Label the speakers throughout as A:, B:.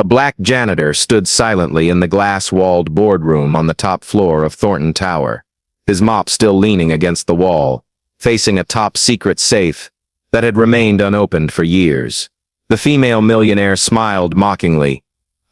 A: A black janitor stood silently in the glass-walled boardroom on the top floor of Thornton Tower, his mop still leaning against the wall, facing a top-secret safe that had remained unopened for years. The female millionaire smiled mockingly.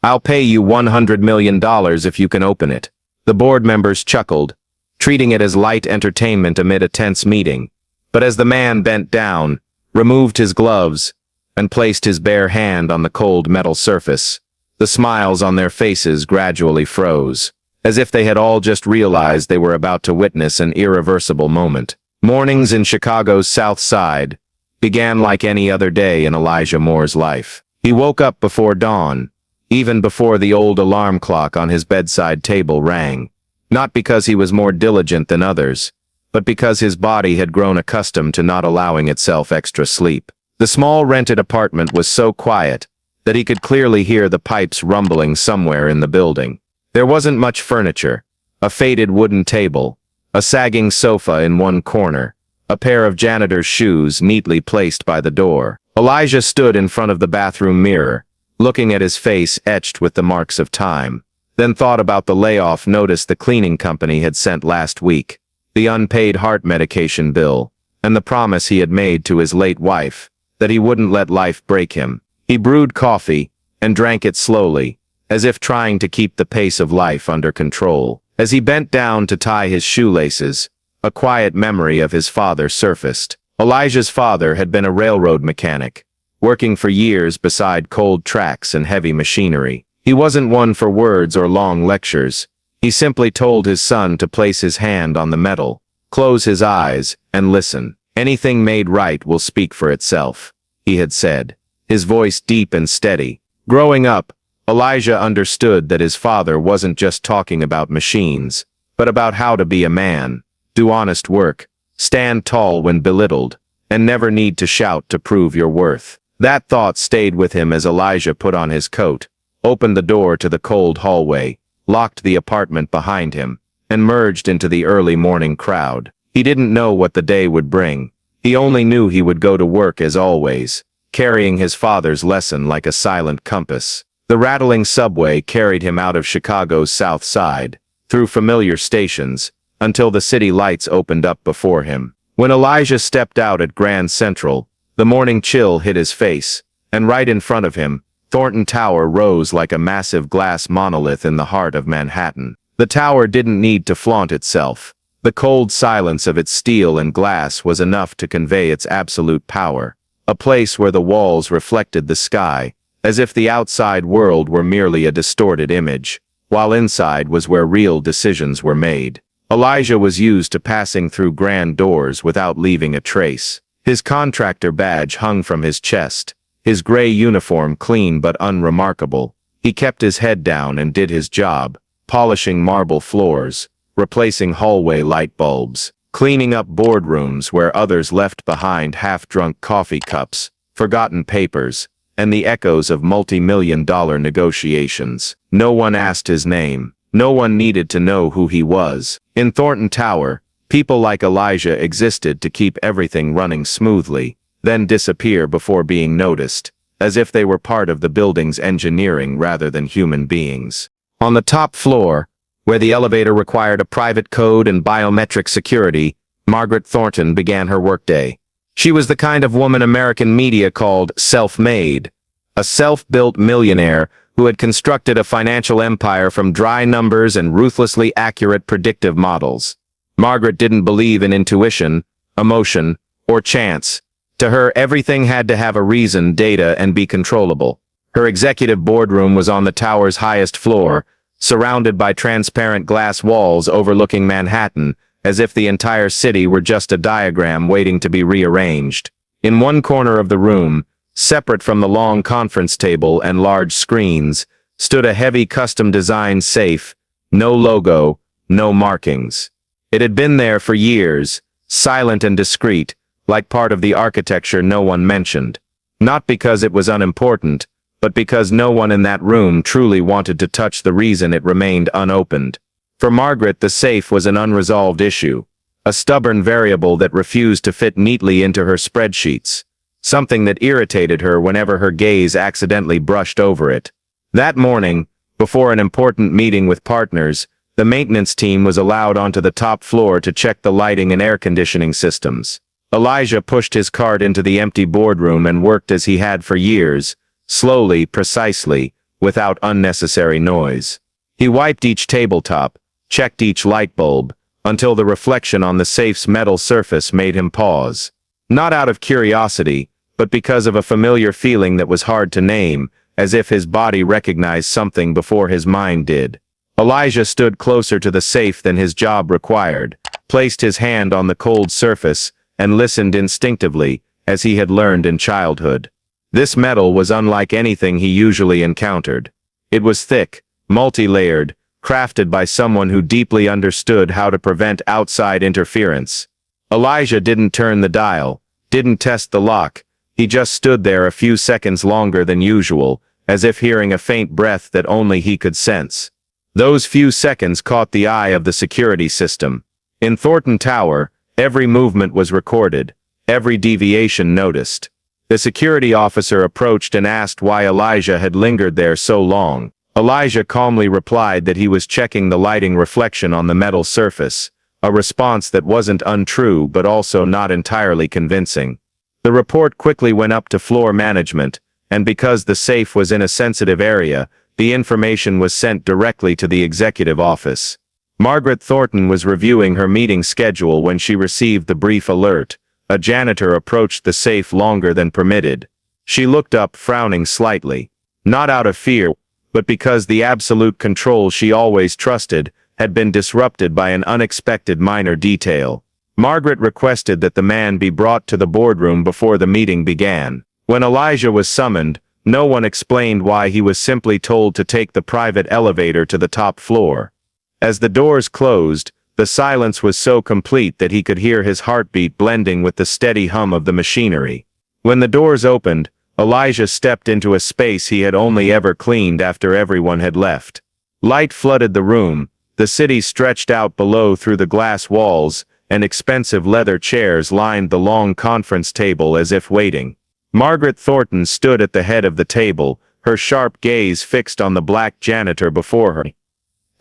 A: "I'll pay you $100 million if you can open it." The board members chuckled, treating it as light entertainment amid a tense meeting. But as the man bent down, removed his gloves, and placed his bare hand on the cold metal surface, the smiles on their faces gradually froze, as if they had all just realized they were about to witness an irreversible moment. Mornings in Chicago's South Side began like any other day in Elijah Moore's life. He woke up before dawn, even before the old alarm clock on his bedside table rang, not because he was more diligent than others, but because his body had grown accustomed to not allowing itself extra sleep. The small rented apartment was so quiet that he could clearly hear the pipes rumbling somewhere in the building. There wasn't much furniture: a faded wooden table, a sagging sofa in one corner, a pair of janitor's shoes neatly placed by the door. Elijah stood in front of the bathroom mirror, looking at his face etched with the marks of time, then thought about the layoff notice the cleaning company had sent last week, the unpaid heart medication bill, and the promise he had made to his late wife that he wouldn't let life break him. He brewed coffee and drank it slowly, as if trying to keep the pace of life under control. As he bent down to tie his shoelaces, a quiet memory of his father surfaced. Elijah's father had been a railroad mechanic, working for years beside cold tracks and heavy machinery. He wasn't one for words or long lectures. He simply told his son to place his hand on the metal, close his eyes, and listen. "Anything made right will speak for itself," he had said, his voice deep and steady. Growing up, Elijah understood that his father wasn't just talking about machines, but about how to be a man, do honest work, stand tall when belittled, and never need to shout to prove your worth. That thought stayed with him as Elijah put on his coat, opened the door to the cold hallway, locked the apartment behind him, and merged into the early morning crowd. He didn't know what the day would bring. He only knew he would go to work as always, carrying his father's lesson like a silent compass. The rattling subway carried him out of Chicago's South Side, through familiar stations, until the city lights opened up before him. When Elijah stepped out at Grand Central, the morning chill hit his face, and right in front of him, Thornton Tower rose like a massive glass monolith in the heart of Manhattan. The tower didn't need to flaunt itself. The cold silence of its steel and glass was enough to convey its absolute power, a place where the walls reflected the sky, as if the outside world were merely a distorted image, while inside was where real decisions were made. Elijah was used to passing through grand doors without leaving a trace. His contractor badge hung from his chest, his gray uniform clean but unremarkable. He kept his head down and did his job, polishing marble floors, replacing hallway light bulbs, cleaning up boardrooms where others left behind half-drunk coffee cups, forgotten papers, and the echoes of multi-million-dollar negotiations. No one asked his name. No one needed to know who he was. In Thornton Tower, people like Elijah existed to keep everything running smoothly, then disappear before being noticed, as if they were part of the building's engineering rather than human beings. On the top floor, where the elevator required a private code and biometric security, Margaret Thornton began her workday. She was the kind of woman American media called self-made, a self-built millionaire who had constructed a financial empire from dry numbers and ruthlessly accurate predictive models. Margaret didn't believe in intuition, emotion, or chance. To her, everything had to have a reason, data, and be controllable. Her executive boardroom was on the tower's highest floor, surrounded by transparent glass walls overlooking Manhattan, as if the entire city were just a diagram waiting to be rearranged. In one corner of the room, separate from the long conference table and large screens, stood a heavy custom-designed safe, no logo, no markings. It had been there for years, silent and discreet, like part of the architecture no one mentioned. Not because it was unimportant, but because no one in that room truly wanted to touch the reason it remained unopened. For Margaret, the safe was an unresolved issue, a stubborn variable that refused to fit neatly into her spreadsheets, something that irritated her whenever her gaze accidentally brushed over it. That morning, before an important meeting with partners, the maintenance team was allowed onto the top floor to check the lighting and air conditioning systems. Elijah pushed his cart into the empty boardroom and worked as he had for years, slowly, precisely, without unnecessary noise. He wiped each tabletop, checked each light bulb, until the reflection on the safe's metal surface made him pause. Not out of curiosity, but because of a familiar feeling that was hard to name, as if his body recognized something before his mind did. Elijah stood closer to the safe than his job required, placed his hand on the cold surface, and listened instinctively, as he had learned in childhood. This metal was unlike anything he usually encountered. It was thick, multi-layered, crafted by someone who deeply understood how to prevent outside interference. Elijah didn't turn the dial, didn't test the lock. He just stood there a few seconds longer than usual, as if hearing a faint breath that only he could sense. Those few seconds caught the eye of the security system. In Thornton Tower, every movement was recorded, every deviation noticed. The security officer approached and asked why Elijah had lingered there so long. Elijah calmly replied that he was checking the lighting reflection on the metal surface, a response that wasn't untrue but also not entirely convincing. The report quickly went up to floor management, and because the safe was in a sensitive area, the information was sent directly to the executive office. Margaret Thornton was reviewing her meeting schedule when she received the brief alert. A janitor approached the safe longer than permitted. She looked up, frowning slightly, not out of fear, but because the absolute control she always trusted had been disrupted by an unexpected minor detail. Margaret requested that the man be brought to the boardroom before the meeting began. When Elijah was summoned, no one explained why he was simply told to take the private elevator to the top floor. As the doors closed, the silence was so complete that he could hear his heartbeat blending with the steady hum of the machinery. When the doors opened, Elijah stepped into a space he had only ever cleaned after everyone had left. Light flooded the room, the city stretched out below through the glass walls, and expensive leather chairs lined the long conference table as if waiting. Margaret Thornton stood at the head of the table, her sharp gaze fixed on the black janitor before her,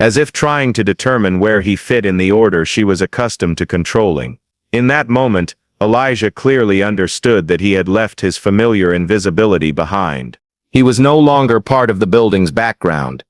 A: as if trying to determine where he fit in the order she was accustomed to controlling. In that moment, Elijah clearly understood that he had left his familiar invisibility behind. He was no longer part of the building's background.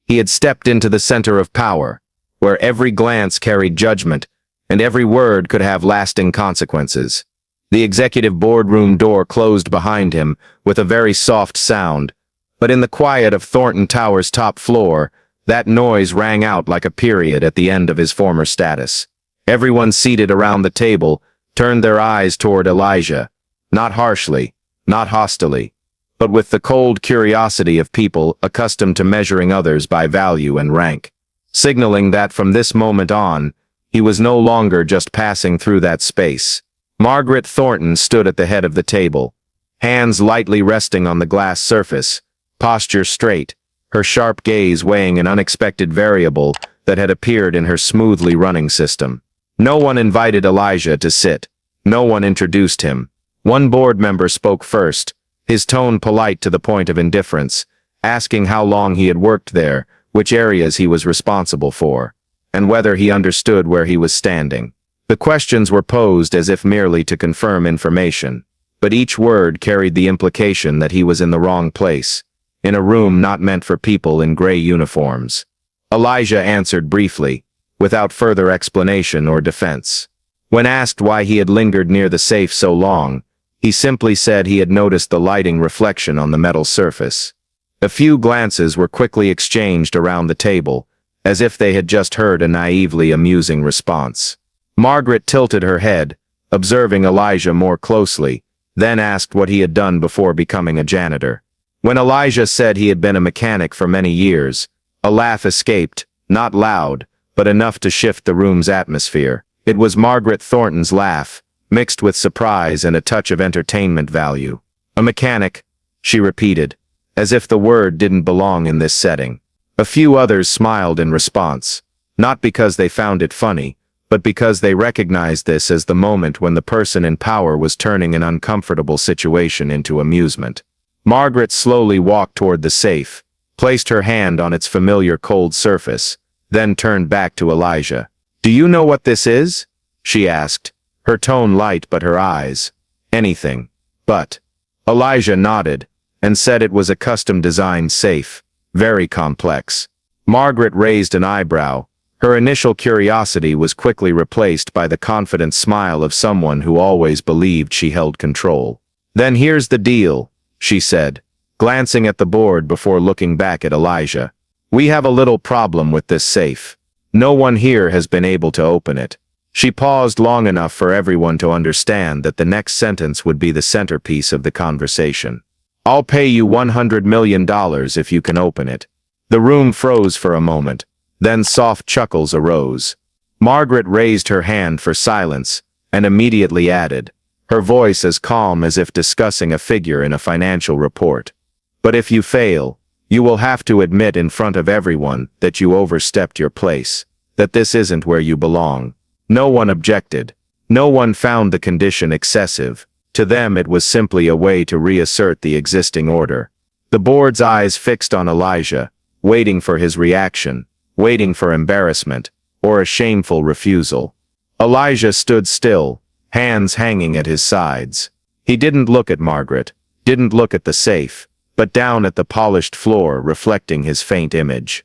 A: He had stepped into the center of power, where every glance carried judgment, and every word could have lasting consequences. The executive boardroom door closed behind him with a very soft sound, but in the quiet of Thornton Tower's top floor, that noise rang out like a period at the end of his former status. Everyone seated around the table turned their eyes toward Elijah, not harshly, not hostilely, but with the cold curiosity of people accustomed to measuring others by value and rank, signaling that from this moment on, he was no longer just passing through that space. Margaret Thornton stood at the head of the table, hands lightly resting on the glass surface, posture straight, her sharp gaze weighing an unexpected variable that had appeared in her smoothly running system. No one invited Elijah to sit. No one introduced him. One board member spoke first, his tone polite to the point of indifference, asking how long he had worked there, which areas he was responsible for, and whether he understood where he was standing. The questions were posed as if merely to confirm information, but each word carried the implication that he was in the wrong place, in a room not meant for people in gray uniforms. Elijah answered briefly, without further explanation or defense. When asked why he had lingered near the safe so long, he simply said he had noticed the lighting reflection on the metal surface. A few glances were quickly exchanged around the table, as if they had just heard a naively amusing response. Margaret tilted her head, observing Elijah more closely, then asked what he had done before becoming a janitor. When Elijah said he had been a mechanic for many years, a laugh escaped, not loud, but enough to shift the room's atmosphere. It was Margaret Thornton's laugh, mixed with surprise and a touch of entertainment value. "A mechanic," she repeated, as if the word didn't belong in this setting. A few others smiled in response, not because they found it funny, but because they recognized this as the moment when the person in power was turning an uncomfortable situation into amusement. Margaret slowly walked toward the safe, placed her hand on its familiar cold surface, then turned back to Elijah. "Do you know what this is?" she asked, her tone light but her eyes. "Anything but." Elijah nodded, and said it was a custom-designed safe, very complex. Margaret raised an eyebrow. Her initial curiosity was quickly replaced by the confident smile of someone who always believed she held control. "Then here's the deal," she said, glancing at the board before looking back at Elijah. "We have a little problem with this safe. No one here has been able to open it." She paused long enough for everyone to understand that the next sentence would be the centerpiece of the conversation. "I'll pay you $100 million if you can open it." The room froze for a moment, then soft chuckles arose. Margaret raised her hand for silence, and immediately added, her voice as calm as if discussing a figure in a financial report. "But if you fail, you will have to admit in front of everyone that you overstepped your place, that this isn't where you belong." No one objected. No one found the condition excessive. To them it was simply a way to reassert the existing order. The board's eyes fixed on Elijah, waiting for his reaction, waiting for embarrassment, or a shameful refusal. Elijah stood still, hands hanging at his sides. He didn't look at Margaret, didn't look at the safe, but down at the polished floor reflecting his faint image.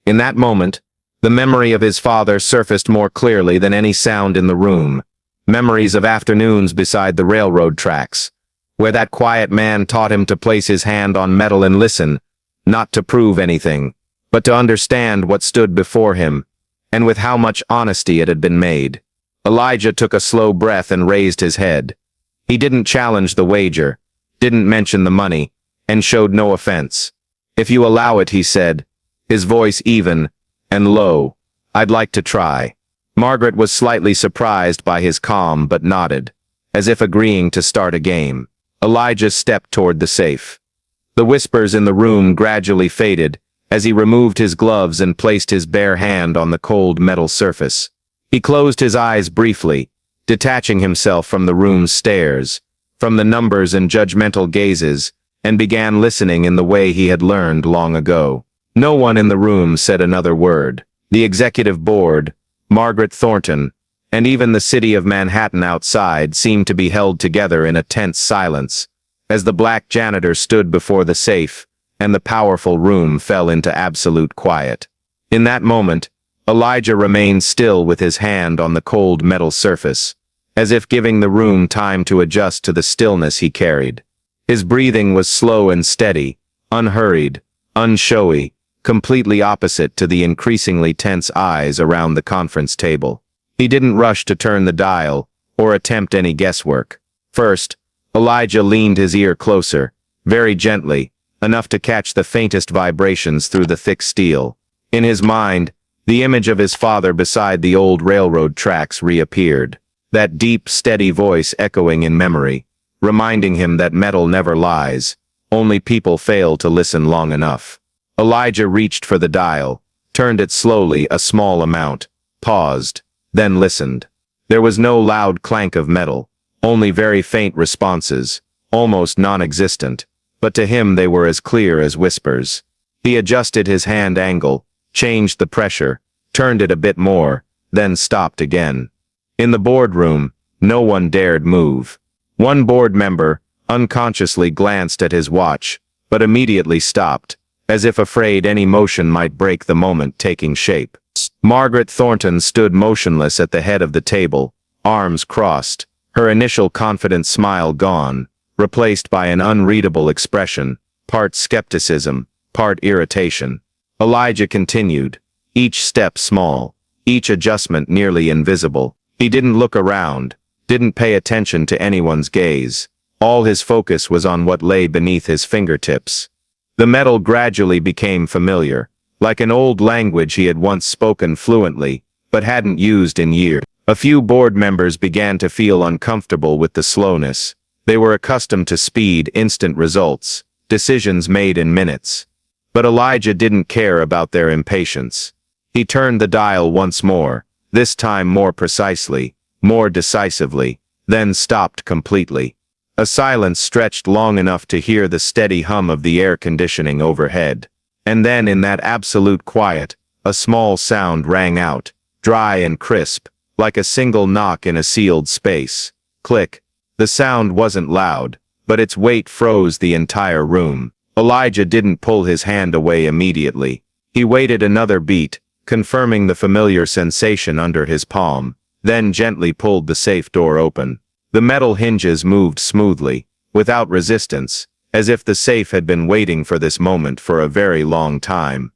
A: In that moment, the memory of his father surfaced more clearly than any sound in the room. Memories of afternoons beside the railroad tracks, where that quiet man taught him to place his hand on metal and listen, not to prove anything, but to understand what stood before him, and with how much honesty it had been made. Elijah took a slow breath and raised his head. He didn't challenge the wager, didn't mention the money, and showed no offense. "If you allow it," he said, his voice even and low, "I'd like to try." Margaret was slightly surprised by his calm but nodded, as if agreeing to start a game. Elijah stepped toward the safe. The whispers in the room gradually faded as he removed his gloves and placed his bare hand on the cold metal surface. He closed his eyes briefly, detaching himself from the room's stares, from the numbers and judgmental gazes, and began listening in the way he had learned long ago. No one in the room said another word. The executive board, Margaret Thornton, and even the city of Manhattan outside seemed to be held together in a tense silence, as the black janitor stood before the safe, and the powerful room fell into absolute quiet. In that moment, Elijah remained still with his hand on the cold metal surface, as if giving the room time to adjust to the stillness he carried. His breathing was slow and steady, unhurried, unshowy, completely opposite to the increasingly tense eyes around the conference table. He didn't rush to turn the dial, or attempt any guesswork. First, Elijah leaned his ear closer, very gently, enough to catch the faintest vibrations through the thick steel. In his mind, the image of his father beside the old railroad tracks reappeared, that deep, steady voice echoing in memory, reminding him that metal never lies, only people fail to listen long enough. Elijah reached for the dial, turned it slowly a small amount, paused, then listened. There was no loud clank of metal, only very faint responses, almost non-existent, but to him they were as clear as whispers. He adjusted his hand angle, changed the pressure, turned it a bit more, then stopped again. In the boardroom, no one dared move. One board member unconsciously glanced at his watch, but immediately stopped, as if afraid any motion might break the moment taking shape. Margaret Thornton stood motionless at the head of the table, arms crossed, her initial confident smile gone, replaced by an unreadable expression, part skepticism, part irritation. Elijah continued, each step small, each adjustment nearly invisible. He didn't look around, didn't pay attention to anyone's gaze. All his focus was on what lay beneath his fingertips. The metal gradually became familiar, like an old language he had once spoken fluently, but hadn't used in years. A few board members began to feel uncomfortable with the slowness. They were accustomed to speed, instant results, decisions made in minutes. But Elijah didn't care about their impatience. He turned the dial once more, this time more precisely, more decisively, then stopped completely. A silence stretched long enough to hear the steady hum of the air conditioning overhead. And then in that absolute quiet, a small sound rang out, dry and crisp, like a single knock in a sealed space. Click. The sound wasn't loud, but its weight froze the entire room. Elijah didn't pull his hand away immediately. He waited another beat, confirming the familiar sensation under his palm, then gently pulled the safe door open. The metal hinges moved smoothly, without resistance, as if the safe had been waiting for this moment for a very long time.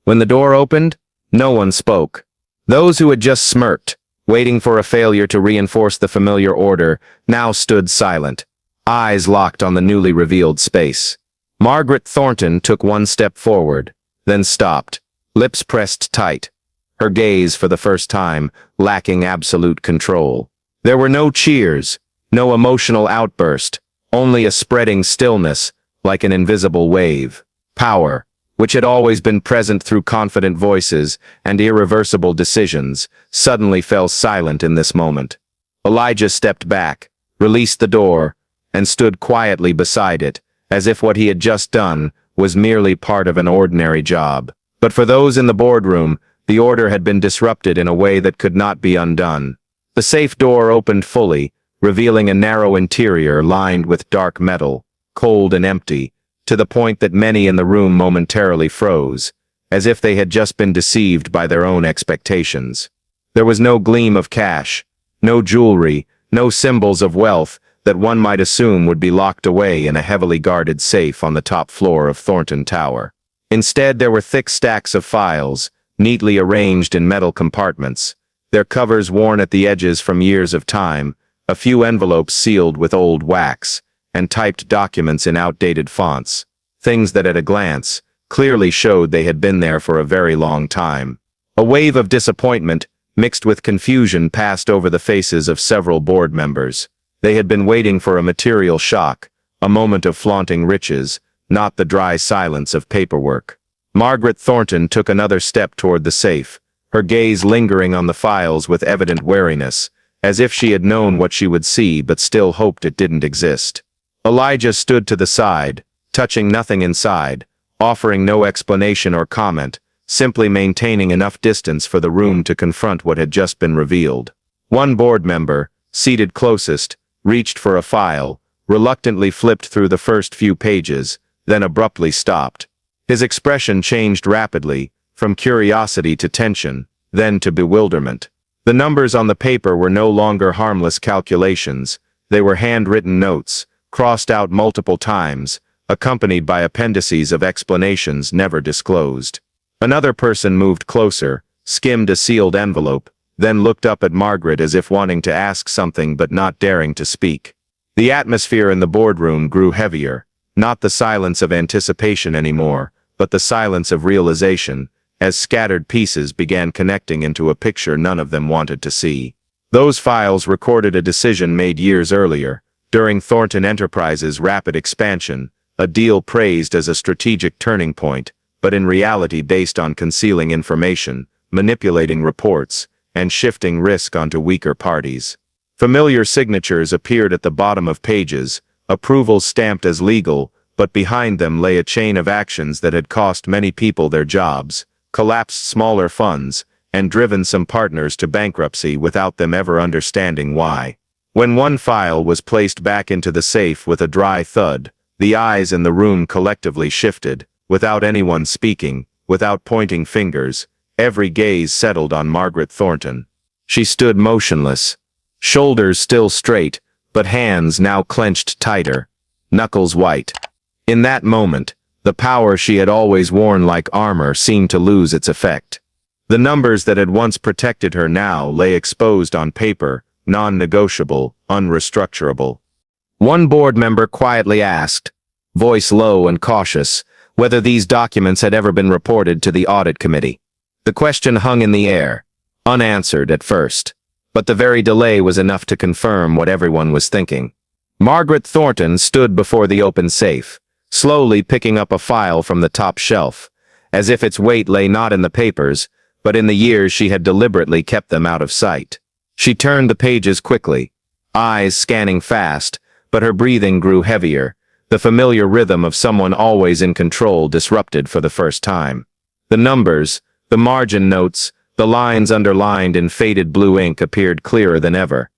A: When the door opened, no one spoke. Those who had just smirked, waiting for a failure to reinforce the familiar order, now stood silent, eyes locked on the newly revealed space. Margaret Thornton took one step forward, then stopped, lips pressed tight, her gaze for the first time lacking absolute control. There were no cheers, no emotional outburst, only a spreading stillness, like an invisible wave. Power, which had always been present through confident voices and irreversible decisions, suddenly fell silent in this moment. Elijah stepped back, released the door, and stood quietly beside it, as if what he had just done was merely part of an ordinary job. But for those in the boardroom, the order had been disrupted in a way that could not be undone. The safe door opened fully, revealing a narrow interior lined with dark metal, cold and empty, to the point that many in the room momentarily froze, as if they had just been deceived by their own expectations. There was no gleam of cash, no jewelry, no symbols of wealth that one might assume would be locked away in a heavily guarded safe on the top floor of Thornton Tower. Instead, there were thick stacks of files, neatly arranged in metal compartments, their covers worn at the edges from years of time, a few envelopes sealed with old wax, and typed documents in outdated fonts, things that at a glance clearly showed they had been there for a very long time. A wave of disappointment, mixed with confusion, passed over the faces of several board members. They had been waiting for a material shock, a moment of flaunting riches, not the dry silence of paperwork. Margaret Thornton took another step toward the safe, her gaze lingering on the files with evident wariness, as if she had known what she would see but still hoped it didn't exist. Elijah stood to the side, touching nothing inside, offering no explanation or comment, simply maintaining enough distance for the room to confront what had just been revealed. One board member, seated closest, reached for a file, reluctantly flipped through the first few pages, then abruptly stopped. His expression changed rapidly, from curiosity to tension, then to bewilderment. The numbers on the paper were no longer harmless calculations, they were handwritten notes, crossed out multiple times, accompanied by appendices of explanations never disclosed. Another person moved closer, skimmed a sealed envelope, then looked up at Margaret as if wanting to ask something but not daring to speak. The atmosphere in the boardroom grew heavier, not the silence of anticipation anymore, but the silence of realization, as scattered pieces began connecting into a picture none of them wanted to see. Those files recorded a decision made years earlier, during Thornton Enterprises' rapid expansion, a deal praised as a strategic turning point, but in reality based on concealing information, manipulating reports, and shifting risk onto weaker parties. Familiar signatures appeared at the bottom of pages, approvals stamped as legal, but behind them lay a chain of actions that had cost many people their jobs, collapsed smaller funds, and driven some partners to bankruptcy without them ever understanding why. When one file was placed back into the safe with a dry thud, the eyes in the room collectively shifted, without anyone speaking, without pointing fingers. Every gaze settled on Margaret Thornton. She stood motionless, shoulders still straight, but hands now clenched tighter, knuckles white. In that moment, the power she had always worn like armor seemed to lose its effect. The numbers that had once protected her now lay exposed on paper, non-negotiable, unrestructurable. One board member quietly asked, voice low and cautious, whether these documents had ever been reported to the audit committee. The question hung in the air, unanswered at first, but the very delay was enough to confirm what everyone was thinking. Margaret Thornton stood before the open safe, slowly picking up a file from the top shelf, as if its weight lay not in the papers, but in the years she had deliberately kept them out of sight. She turned the pages quickly, eyes scanning fast, but her breathing grew heavier, The familiar rhythm of someone always in control disrupted for the first time. The numbers, the margin notes, the lines underlined in faded blue ink appeared clearer than ever.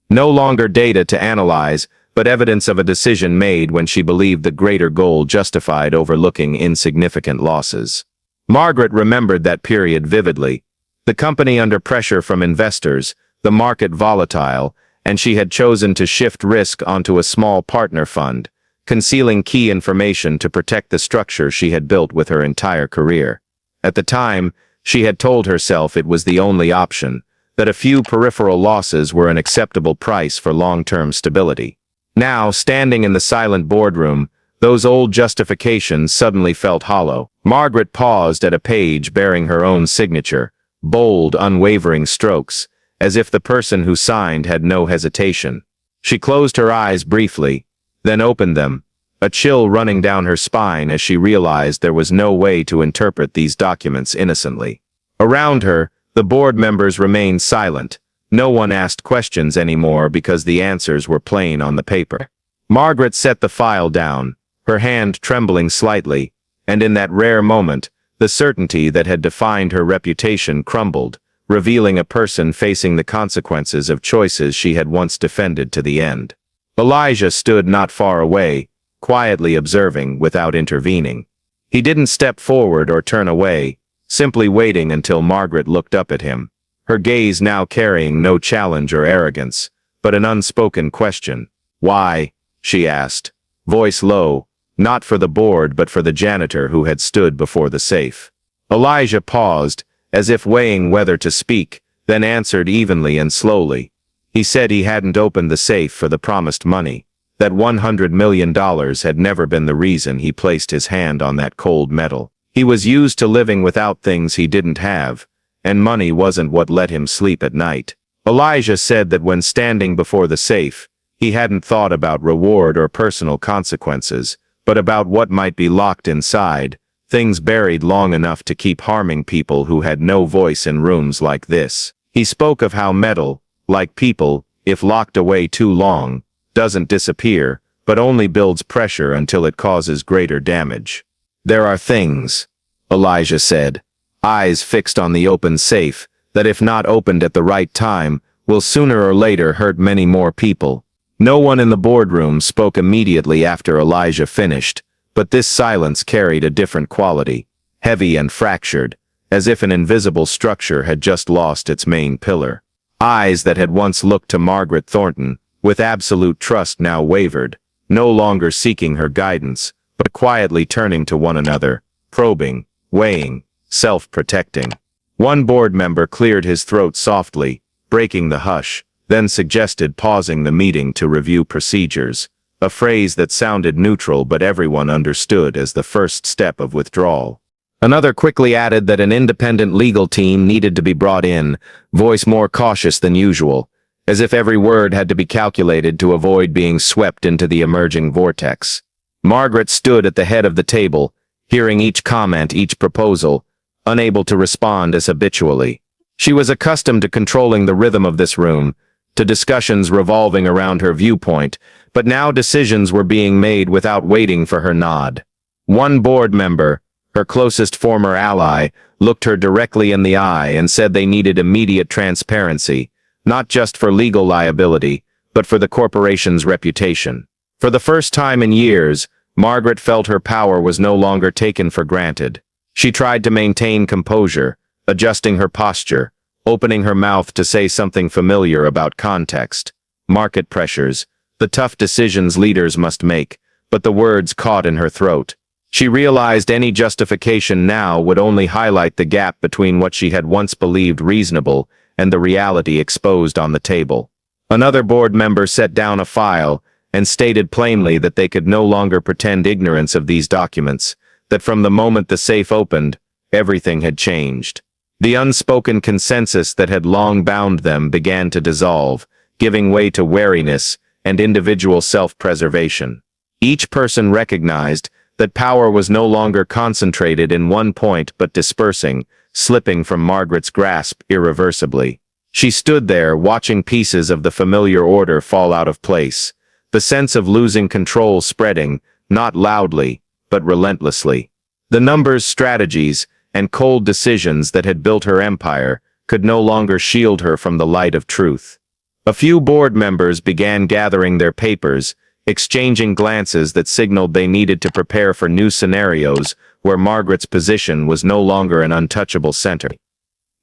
A: No longer data to analyze, but evidence of a decision made when she believed the greater goal justified overlooking insignificant losses. Margaret remembered that period vividly. The company under pressure from investors, the market volatile, and she had chosen to shift risk onto a small partner fund, concealing key information to protect the structure she had built with her entire career. At the time, she had told herself it was the only option, that a few peripheral losses were an acceptable price for long-term stability. Now, standing in the silent boardroom, those old justifications suddenly felt hollow. Margaret paused at a page bearing her own signature, bold, unwavering strokes, as if the person who signed had no hesitation. She closed her eyes briefly, then opened them, a chill running down her spine as she realized there was no way to interpret these documents innocently. Around her, the board members remained silent. No one asked questions anymore because the answers were plain on the paper. Margaret set the file down, her hand trembling slightly, and in that rare moment, the certainty that had defined her reputation crumbled, revealing a person facing the consequences of choices she had once defended to the end. Elijah stood not far away, quietly observing without intervening. He didn't step forward or turn away, simply waiting until Margaret looked up at him, her gaze now carrying no challenge or arrogance, but an unspoken question. "Why?" she asked, voice low, not for the board but for the janitor who had stood before the safe. Elijah paused, as if weighing whether to speak, then answered evenly and slowly. He said he hadn't opened the safe for the promised money, that $100 million had never been the reason he placed his hand on that cold metal. He was used to living without things he didn't have, and money wasn't what let him sleep at night. Elijah said that when standing before the safe, he hadn't thought about reward or personal consequences, but about what might be locked inside, things buried long enough to keep harming people who had no voice in rooms like this. He spoke of how metal, like people, if locked away too long, doesn't disappear, but only builds pressure until it causes greater damage. "There are things," Elijah said, eyes fixed on the open safe, "that if not opened at the right time, will sooner or later hurt many more people." No one in the boardroom spoke immediately after Elijah finished, but this silence carried a different quality, heavy and fractured, as if an invisible structure had just lost its main pillar. Eyes that had once looked to Margaret Thornton, with absolute trust now wavered, no longer seeking her guidance, but quietly turning to one another, probing, weighing, self-protecting. One board member cleared his throat softly, breaking the hush, then suggested pausing the meeting to review procedures, a phrase that sounded neutral but everyone understood as the first step of withdrawal. Another quickly added that an independent legal team needed to be brought in, voice more cautious than usual, as if every word had to be calculated to avoid being swept into the emerging vortex. Margaret stood at the head of the table, hearing each comment, each proposal, unable to respond as habitually. She was accustomed to controlling the rhythm of this room, to discussions revolving around her viewpoint, but now decisions were being made without waiting for her nod. One board member, her closest former ally, looked her directly in the eye and said they needed immediate transparency, not just for legal liability, but for the corporation's reputation. For the first time in years, Margaret felt her power was no longer taken for granted. She tried to maintain composure, adjusting her posture, opening her mouth to say something familiar about context, market pressures, the tough decisions leaders must make, but the words caught in her throat. She realized any justification now would only highlight the gap between what she had once believed reasonable and the reality exposed on the table. Another board member set down a file and stated plainly that they could no longer pretend ignorance of these documents, that from the moment the safe opened, everything had changed. The unspoken consensus that had long bound them began to dissolve, giving way to wariness and individual self-preservation. Each person recognized that power was no longer concentrated in one point but dispersing, slipping from Margaret's grasp irreversibly. She stood there, watching pieces of the familiar order fall out of place, the sense of losing control spreading, not loudly, but relentlessly. The numbers, strategies, and cold decisions that had built her empire could no longer shield her from the light of truth. A few board members began gathering their papers, exchanging glances that signaled they needed to prepare for new scenarios where Margaret's position was no longer an untouchable center.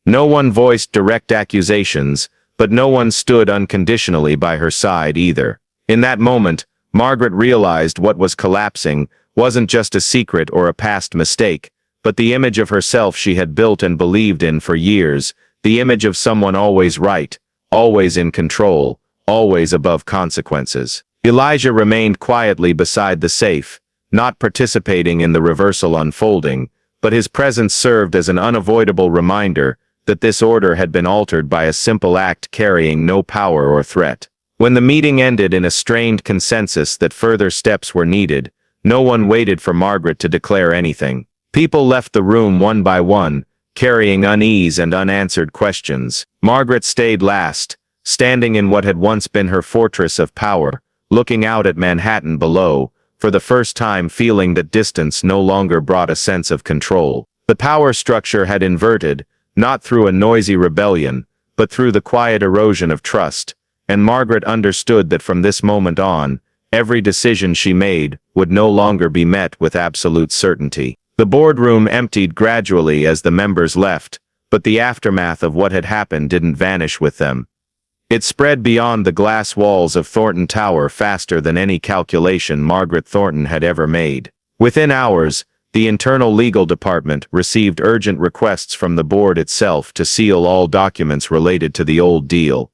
A: No one voiced direct accusations, but no one stood unconditionally by her side either. In that moment, Margaret realized what was collapsing wasn't just a secret or a past mistake, but the image of herself she had built and believed in for years, the image of someone always right, always in control, always above consequences. Elijah remained quietly beside the safe, not participating in the reversal unfolding, but his presence served as an unavoidable reminder that this order had been altered by a simple act carrying no power or threat. When the meeting ended in a strained consensus that further steps were needed, no one waited for Margaret to declare anything. People left the room one by one, carrying unease and unanswered questions. Margaret stayed last, standing in what had once been her fortress of power, looking out at Manhattan below, for the first time feeling that distance no longer brought a sense of control. The power structure had inverted, not through a noisy rebellion, but through the quiet erosion of trust, and Margaret understood that from this moment on, every decision she made would no longer be met with absolute certainty. The boardroom emptied gradually as the members left, but the aftermath of what had happened didn't vanish with them. It spread beyond the glass walls of Thornton Tower faster than any calculation Margaret Thornton had ever made. Within hours, the internal legal department received urgent requests from the board itself to seal all documents related to the old deal.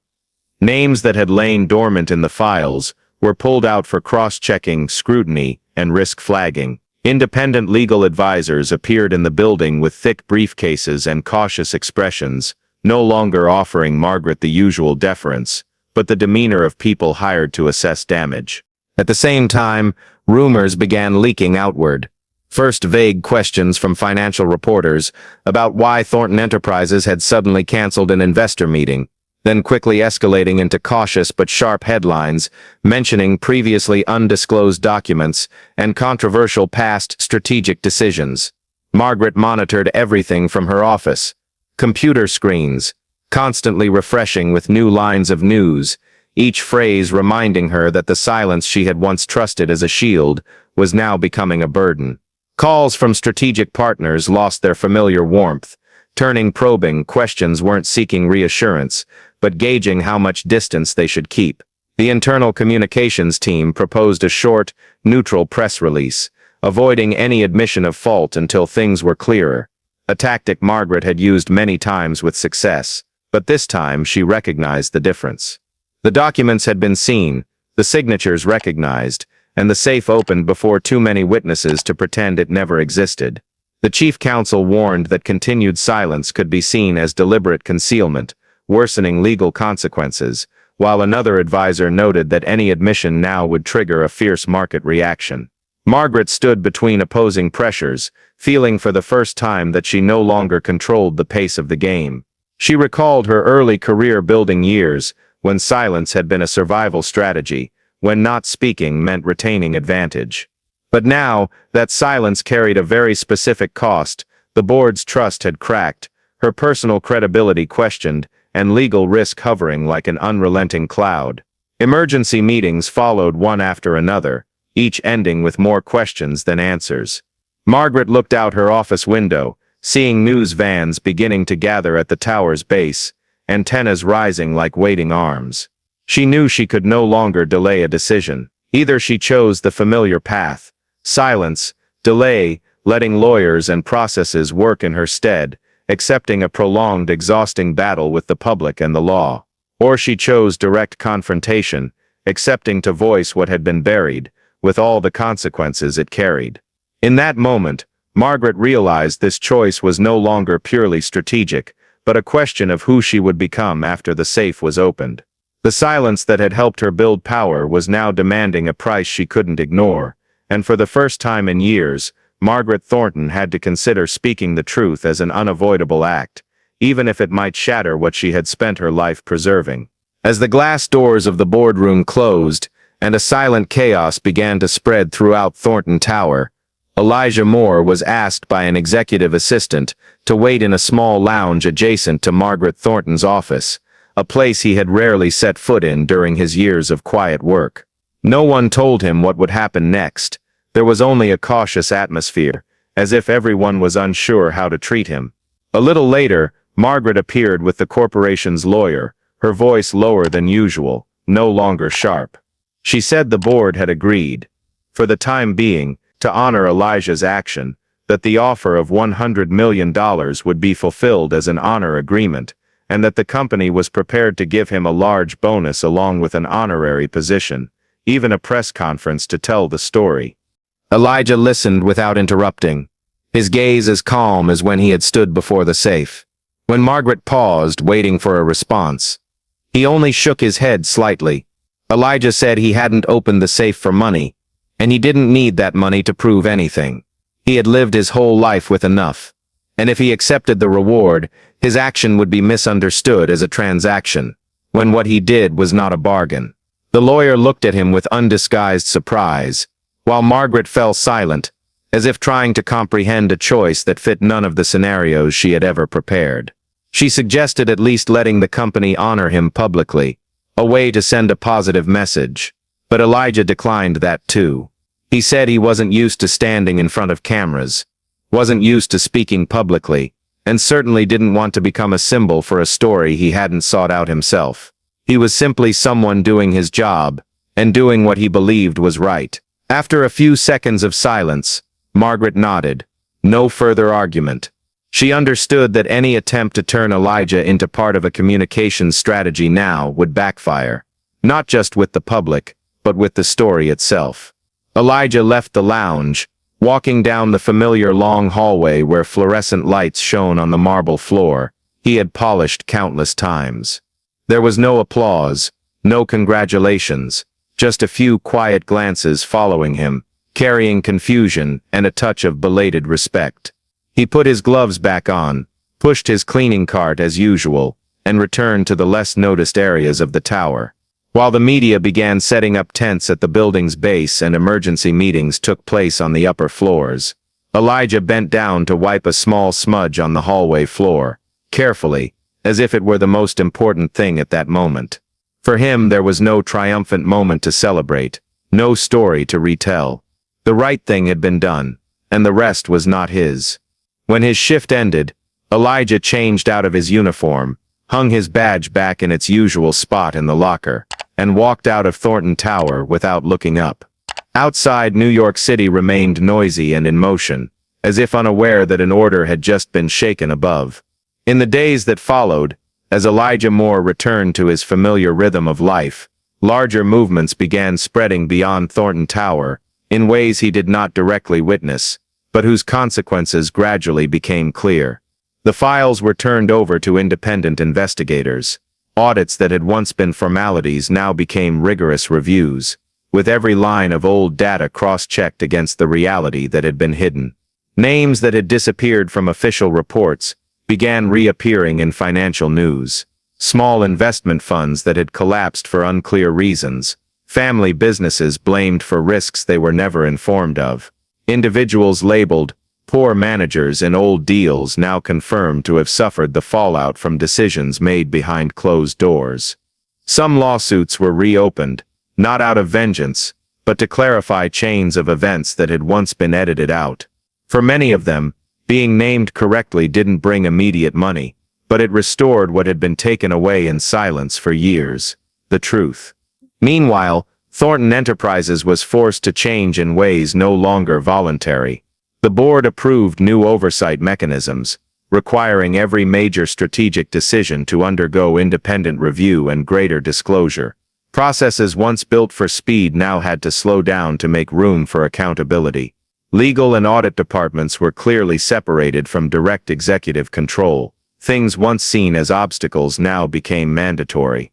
A: Names that had lain dormant in the files were pulled out for cross-checking, scrutiny, and risk flagging. Independent legal advisors appeared in the building with thick briefcases and cautious expressions, no longer offering Margaret the usual deference, but the demeanor of people hired to assess damage. At the same time, rumors began leaking outward. First, vague questions from financial reporters about why Thornton Enterprises had suddenly canceled an investor meeting, then quickly escalating into cautious but sharp headlines mentioning previously undisclosed documents and controversial past strategic decisions. Margaret monitored everything from her office. Computer screens, constantly refreshing with new lines of news, each phrase reminding her that the silence she had once trusted as a shield was now becoming a burden. Calls from strategic partners lost their familiar warmth, turning probing. Questions weren't seeking reassurance, but gauging how much distance they should keep. The internal communications team proposed a short, neutral press release, avoiding any admission of fault until things were clearer. A tactic Margaret had used many times with success, but this time she recognized the difference. The documents had been seen, the signatures recognized, and the safe opened before too many witnesses to pretend it never existed. The chief counsel warned that continued silence could be seen as deliberate concealment, worsening legal consequences, while another advisor noted that any admission now would trigger a fierce market reaction. Margaret stood between opposing pressures, feeling for the first time that she no longer controlled the pace of the game. She recalled her early career-building years, when silence had been a survival strategy, when not speaking meant retaining advantage. But now, that silence carried a very specific cost. The board's trust had cracked, her personal credibility questioned, and legal risk hovering like an unrelenting cloud. Emergency meetings followed one after another, each ending with more questions than answers. Margaret looked out her office window, seeing news vans beginning to gather at the tower's base, antennas rising like waiting arms. She knew she could no longer delay a decision. Either she chose the familiar path, silence, delay, letting lawyers and processes work in her stead, accepting a prolonged, exhausting battle with the public and the law. Or she chose direct confrontation, accepting to voice what had been buried, with all the consequences it carried. In that moment, Margaret realized this choice was no longer purely strategic, but a question of who she would become after the safe was opened. The silence that had helped her build power was now demanding a price she couldn't ignore, and for the first time in years, Margaret Thornton had to consider speaking the truth as an unavoidable act, even if it might shatter what she had spent her life preserving. As the glass doors of the boardroom closed, and a silent chaos began to spread throughout Thornton Tower. Elijah Moore was asked by an executive assistant to wait in a small lounge adjacent to Margaret Thornton's office, a place he had rarely set foot in during his years of quiet work. No one told him what would happen next. There was only a cautious atmosphere, as if everyone was unsure how to treat him. A little later, Margaret appeared with the corporation's lawyer, her voice lower than usual, no longer sharp. She said the board had agreed, for the time being, to honor Elijah's action, that the offer of $100 million would be fulfilled as an honor agreement, and that the company was prepared to give him a large bonus along with an honorary position, even a press conference to tell the story. Elijah listened without interrupting, his gaze as calm as when he had stood before the safe. When Margaret paused, waiting for a response, he only shook his head slightly. Elijah said he hadn't opened the safe for money, and he didn't need that money to prove anything. He had lived his whole life with enough, and if he accepted the reward, his action would be misunderstood as a transaction, when what he did was not a bargain. The lawyer looked at him with undisguised surprise, while Margaret fell silent, as if trying to comprehend a choice that fit none of the scenarios she had ever prepared. She suggested at least letting the company honor him publicly, a way to send a positive message. But Elijah declined that too. He said he wasn't used to standing in front of cameras, wasn't used to speaking publicly, and certainly didn't want to become a symbol for a story he hadn't sought out himself. He was simply someone doing his job, and doing what he believed was right. After a few seconds of silence, Margaret nodded. No further argument. She understood that any attempt to turn Elijah into part of a communications strategy now would backfire, not just with the public, but with the story itself. Elijah left the lounge, walking down the familiar long hallway where fluorescent lights shone on the marble floor he had polished countless times. There was no applause, no congratulations, just a few quiet glances following him, carrying confusion and a touch of belated respect. He put his gloves back on, pushed his cleaning cart as usual, and returned to the less noticed areas of the tower. While the media began setting up tents at the building's base and emergency meetings took place on the upper floors, Elijah bent down to wipe a small smudge on the hallway floor, carefully, as if it were the most important thing at that moment. For him, there was no triumphant moment to celebrate, no story to retell. The right thing had been done, and the rest was not his. When his shift ended, Elijah changed out of his uniform, hung his badge back in its usual spot in the locker, and walked out of Thornton Tower without looking up. Outside, New York City remained noisy and in motion, as if unaware that an order had just been shaken above. In the days that followed, as Elijah Moore returned to his familiar rhythm of life, larger movements began spreading beyond Thornton Tower, in ways he did not directly witness, but whose consequences gradually became clear. The files were turned over to independent investigators. Audits that had once been formalities now became rigorous reviews, with every line of old data cross-checked against the reality that had been hidden. Names that had disappeared from official reports began reappearing in financial news. Small investment funds that had collapsed for unclear reasons, family businesses blamed for risks they were never informed of, individuals labeled poor managers in old deals now confirmed to have suffered the fallout from decisions made behind closed doors. Some lawsuits were reopened, not out of vengeance, but to clarify chains of events that had once been edited out. For many of them, being named correctly didn't bring immediate money, but it restored what had been taken away in silence for years: the truth. Meanwhile, Thornton Enterprises was forced to change in ways no longer voluntary. The board approved new oversight mechanisms, requiring every major strategic decision to undergo independent review and greater disclosure. Processes once built for speed now had to slow down to make room for accountability. Legal and audit departments were clearly separated from direct executive control. Things once seen as obstacles now became mandatory.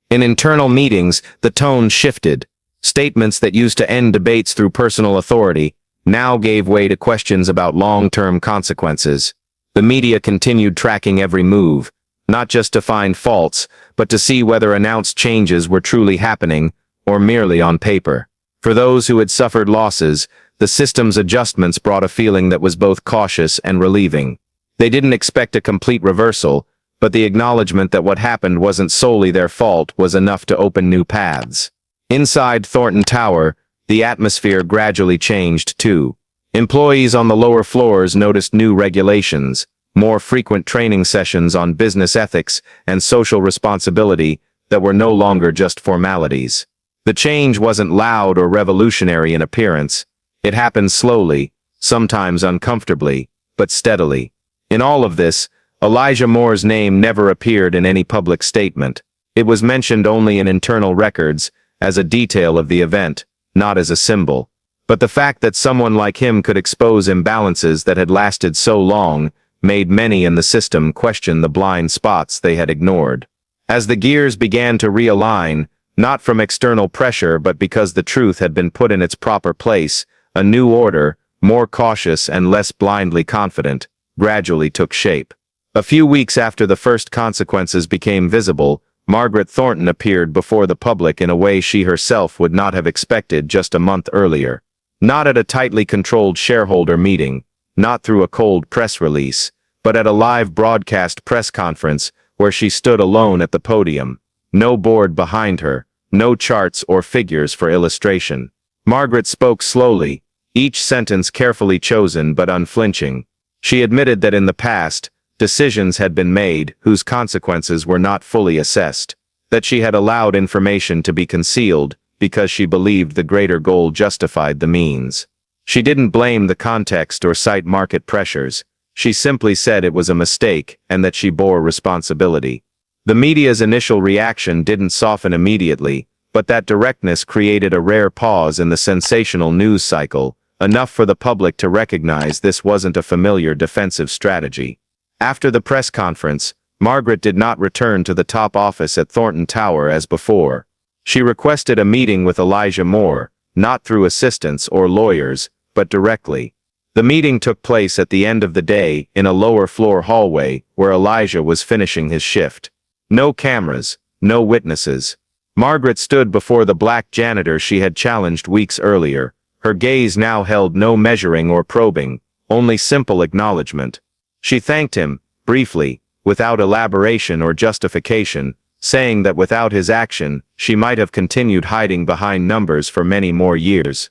A: In internal meetings, the tone shifted. Statements that used to end debates through personal authority now gave way to questions about long-term consequences. The media continued tracking every move, not just to find faults, but to see whether announced changes were truly happening, or merely on paper. For those who had suffered losses, the system's adjustments brought a feeling that was both cautious and relieving. They didn't expect a complete reversal, but the acknowledgement that what happened wasn't solely their fault was enough to open new paths. Inside Thornton Tower, the atmosphere gradually changed too. Employees on the lower floors noticed new regulations, more frequent training sessions on business ethics and social responsibility that were no longer just formalities. The change wasn't loud or revolutionary in appearance. It happened slowly, sometimes uncomfortably, but steadily. In all of this, Elijah Moore's name never appeared in any public statement. It was mentioned only in internal records, as a detail of the event, not as a symbol. But the fact that someone like him could expose imbalances that had lasted so long made many in the system question the blind spots they had ignored. As the gears began to realign, not from external pressure but because the truth had been put in its proper place, a new order, more cautious and less blindly confident, gradually took shape. A few weeks after the first consequences became visible, Margaret Thornton appeared before the public in a way she herself would not have expected just a month earlier. Not at a tightly controlled shareholder meeting, not through a cold press release, but at a live broadcast press conference where she stood alone at the podium. No board behind her, no charts or figures for illustration. Margaret spoke slowly, each sentence carefully chosen but unflinching. She admitted that in the past, decisions had been made whose consequences were not fully assessed, that she had allowed information to be concealed because she believed the greater goal justified the means. She didn't blame the context or cite market pressures. She simply said it was a mistake and that she bore responsibility. The media's initial reaction didn't soften immediately, but that directness created a rare pause in the sensational news cycle, enough for the public to recognize this wasn't a familiar defensive strategy. After the press conference, Margaret did not return to the top office at Thornton Tower as before. She requested a meeting with Elijah Moore, not through assistants or lawyers, but directly. The meeting took place at the end of the day in a lower floor hallway where Elijah was finishing his shift. No cameras, no witnesses. Margaret stood before the black janitor she had challenged weeks earlier. Her gaze now held no measuring or probing, only simple acknowledgement. She thanked him, briefly, without elaboration or justification, saying that without his action, she might have continued hiding behind numbers for many more years.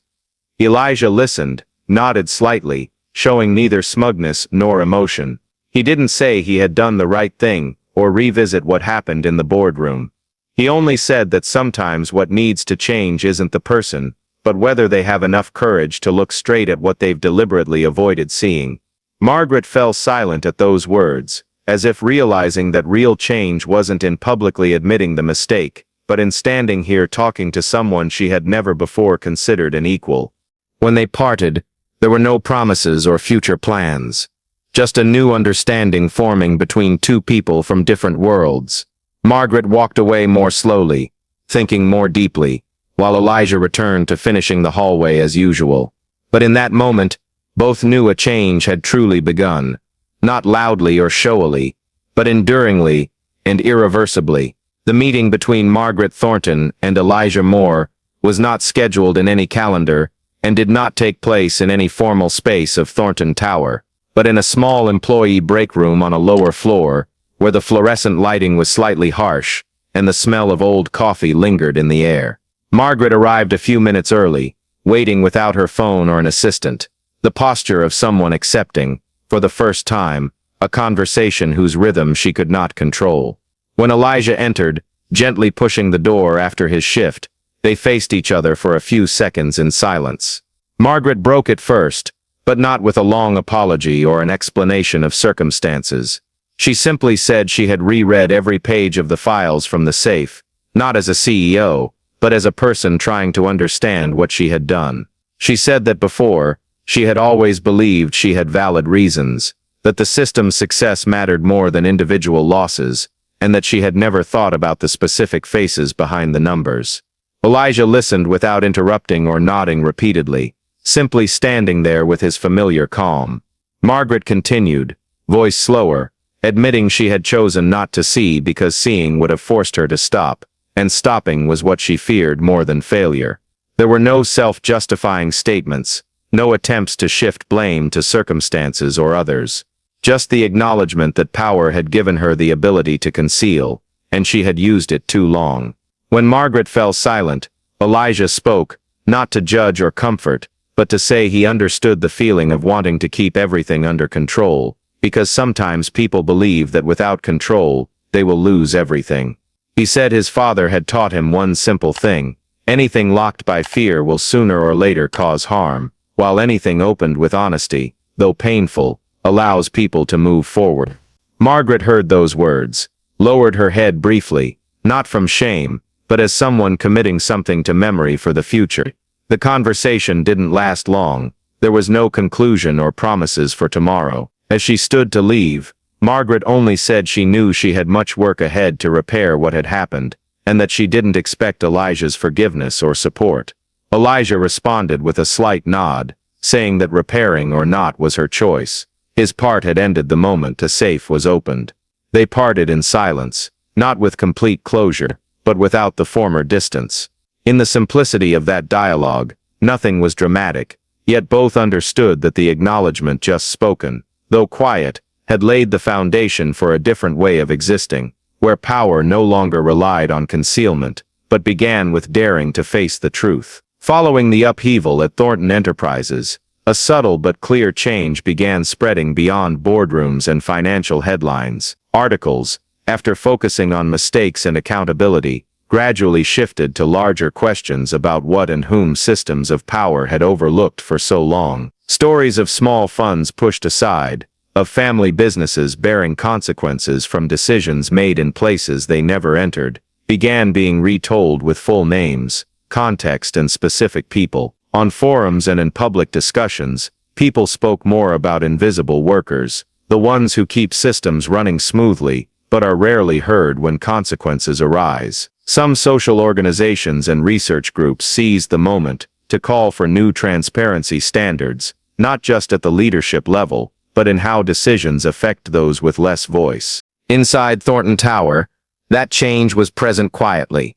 A: Elijah listened, nodded slightly, showing neither smugness nor emotion. He didn't say he had done the right thing, or revisit what happened in the boardroom. He only said that sometimes what needs to change isn't the person, but whether they have enough courage to look straight at what they've deliberately avoided seeing. Margaret fell silent at those words, as if realizing that real change wasn't in publicly admitting the mistake, but in standing here talking to someone she had never before considered an equal. When they parted, there were no promises or future plans. Just a new understanding forming between two people from different worlds. Margaret walked away more slowly, thinking more deeply, while Elijah returned to finishing the hallway as usual. But in that moment, both knew a change had truly begun, not loudly or showily, but enduringly and irreversibly. The meeting between Margaret Thornton and Elijah Moore was not scheduled in any calendar and did not take place in any formal space of Thornton Tower, but in a small employee break room on a lower floor, where the fluorescent lighting was slightly harsh and the smell of old coffee lingered in the air. Margaret arrived a few minutes early, waiting without her phone or an assistant. The posture of someone accepting, for the first time, a conversation whose rhythm she could not control. When Elijah entered, gently pushing the door after his shift, they faced each other for a few seconds in silence. Margaret broke it first, but not with a long apology or an explanation of circumstances. She simply said she had reread every page of the files from the safe, not as a CEO, but as a person trying to understand what she had done. She said that before, she had always believed she had valid reasons, that the system's success mattered more than individual losses, and that she had never thought about the specific faces behind the numbers. Elijah listened without interrupting or nodding repeatedly, simply standing there with his familiar calm. Margaret continued, voice slower, admitting she had chosen not to see because seeing would have forced her to stop, and stopping was what she feared more than failure. There were no self-justifying statements, no attempts to shift blame to circumstances or others. Just the acknowledgement that power had given her the ability to conceal, and she had used it too long. When Margaret fell silent, Elijah spoke, not to judge or comfort, but to say he understood the feeling of wanting to keep everything under control, because sometimes people believe that without control, they will lose everything. He said his father had taught him one simple thing: anything locked by fear will sooner or later cause harm, while anything opened with honesty, though painful, allows people to move forward. Margaret heard those words, lowered her head briefly, not from shame, but as someone committing something to memory for the future. The conversation didn't last long. There was no conclusion or promises for tomorrow. As she stood to leave, Margaret only said she knew she had much work ahead to repair what had happened, and that she didn't expect Elijah's forgiveness or support. Elijah responded with a slight nod, saying that repairing or not was her choice. His part had ended the moment a safe was opened. They parted in silence, not with complete closure, but without the former distance. In the simplicity of that dialogue, nothing was dramatic, yet both understood that the acknowledgement just spoken, though quiet, had laid the foundation for a different way of existing, where power no longer relied on concealment, but began with daring to face the truth. Following the upheaval at Thornton Enterprises, a subtle but clear change began spreading beyond boardrooms and financial headlines. Articles, after focusing on mistakes and accountability, gradually shifted to larger questions about what and whom systems of power had overlooked for so long. Stories of small funds pushed aside, of family businesses bearing consequences from decisions made in places they never entered, began being retold with full names, context and specific people. On forums and in public discussions, people spoke more about invisible workers, the ones who keep systems running smoothly, but are rarely heard when consequences arise. Some social organizations and research groups seized the moment to call for new transparency standards, not just at the leadership level, but in how decisions affect those with less voice. Inside Thornton Tower, that change was present quietly.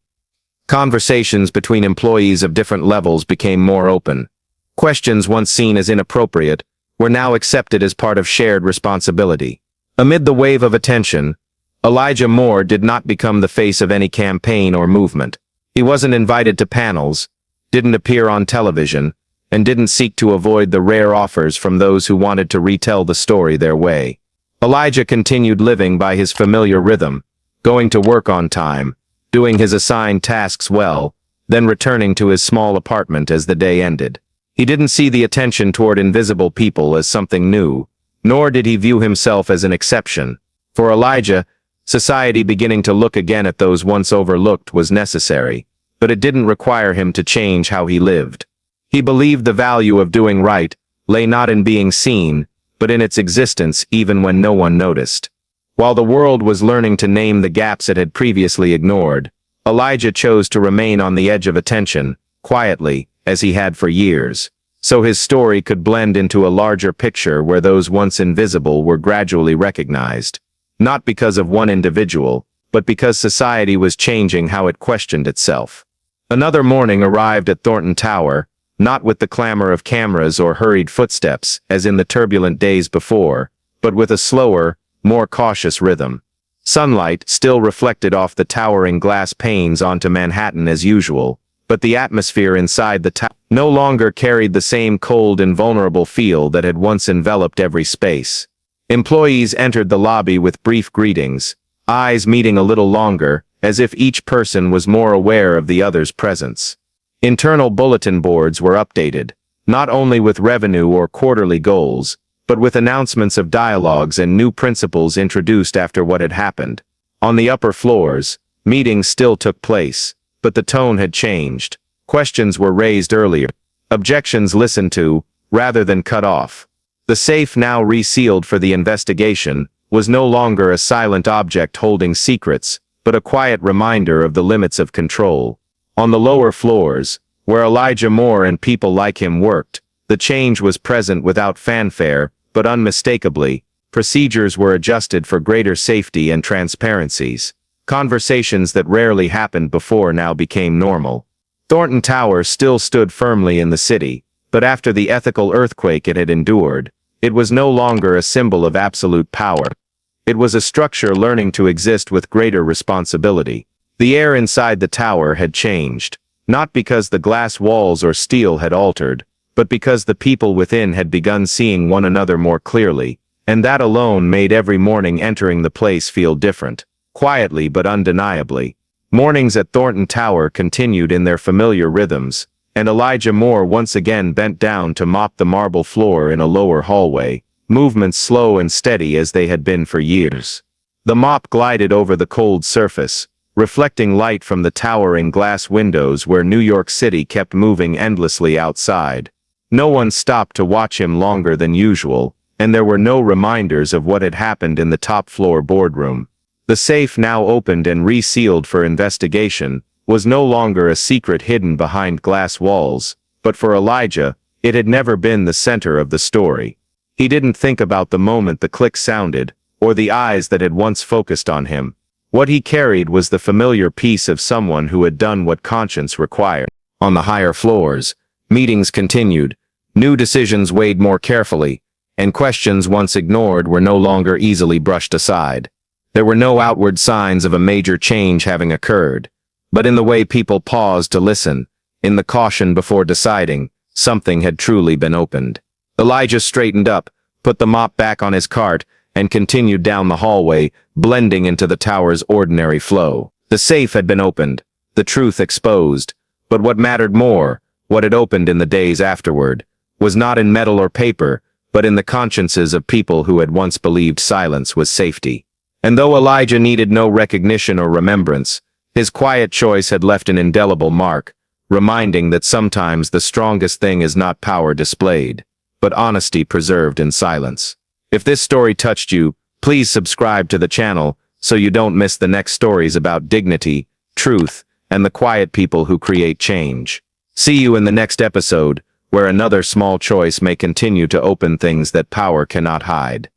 A: Conversations between employees of different levels became more open. Questions once seen as inappropriate were now accepted as part of shared responsibility. Amid the wave of attention, Elijah Moore did not become the face of any campaign or movement. He wasn't invited to panels, didn't appear on television, and didn't seek to avoid the rare offers from those who wanted to retell the story their way. Elijah continued living by his familiar rhythm, going to work on time, doing his assigned tasks well, then returning to his small apartment as the day ended. He didn't see the attention toward invisible people as something new, nor did he view himself as an exception. For Elijah, society beginning to look again at those once overlooked was necessary, but it didn't require him to change how he lived. He believed the value of doing right lay not in being seen, but in its existence even when no one noticed. While the world was learning to name the gaps it had previously ignored, Elijah chose to remain on the edge of attention, quietly, as he had for years, so his story could blend into a larger picture where those once invisible were gradually recognized. Not because of one individual, but because society was changing how it questioned itself. Another morning arrived at Thornton Tower, not with the clamor of cameras or hurried footsteps, as in the turbulent days before, but with a slower, more cautious rhythm. Sunlight still reflected off the towering glass panes onto Manhattan as usual, but the atmosphere inside the tower no longer carried the same cold and vulnerable feel that had once enveloped every space. Employees entered the lobby with brief greetings, eyes meeting a little longer, as if each person was more aware of the other's presence. Internal bulletin boards were updated, not only with revenue or quarterly goals, but with announcements of dialogues and new principles introduced after what had happened. On the upper floors, meetings still took place, but the tone had changed. Questions were raised earlier, objections listened to, rather than cut off. The safe, now resealed for the investigation, was no longer a silent object holding secrets, but a quiet reminder of the limits of control. On the lower floors, where Elijah Moore and people like him worked, the change was present without fanfare, but unmistakably, procedures were adjusted for greater safety and transparencies. Conversations that rarely happened before now became normal. Thornton Tower still stood firmly in the city, but after the ethical earthquake it had endured, it was no longer a symbol of absolute power. It was a structure learning to exist with greater responsibility. The air inside the tower had changed, not because the glass walls or steel had altered, but because the people within had begun seeing one another more clearly, and that alone made every morning entering the place feel different. Quietly but undeniably. Mornings at Thornton Tower continued in their familiar rhythms, and Elijah Moore once again bent down to mop the marble floor in a lower hallway, movements slow and steady as they had been for years. The mop glided over the cold surface, reflecting light from the towering glass windows where New York City kept moving endlessly outside. No one stopped to watch him longer than usual, and there were no reminders of what had happened in the top-floor boardroom. The safe, now opened and resealed for investigation, was no longer a secret hidden behind glass walls, but for Elijah, it had never been the center of the story. He didn't think about the moment the click sounded, or the eyes that had once focused on him. What he carried was the familiar peace of someone who had done what conscience required. On the higher floors, meetings continued, new decisions weighed more carefully, and questions once ignored were no longer easily brushed aside. There were no outward signs of a major change having occurred, but in the way people paused to listen, in the caution before deciding, something had truly been opened. Elijah straightened up, put the mop back on his cart, and continued down the hallway, blending into the tower's ordinary flow. The safe had been opened, the truth exposed, but what mattered more, what had opened in the days afterward, was not in metal or paper, but in the consciences of people who had once believed silence was safety. And though Elijah needed no recognition or remembrance, his quiet choice had left an indelible mark, reminding that sometimes the strongest thing is not power displayed, but honesty preserved in silence. If this story touched you, please subscribe to the channel so you don't miss the next stories about dignity, truth, and the quiet people who create change. See you in the next episode, where another small choice may continue to open things that power cannot hide.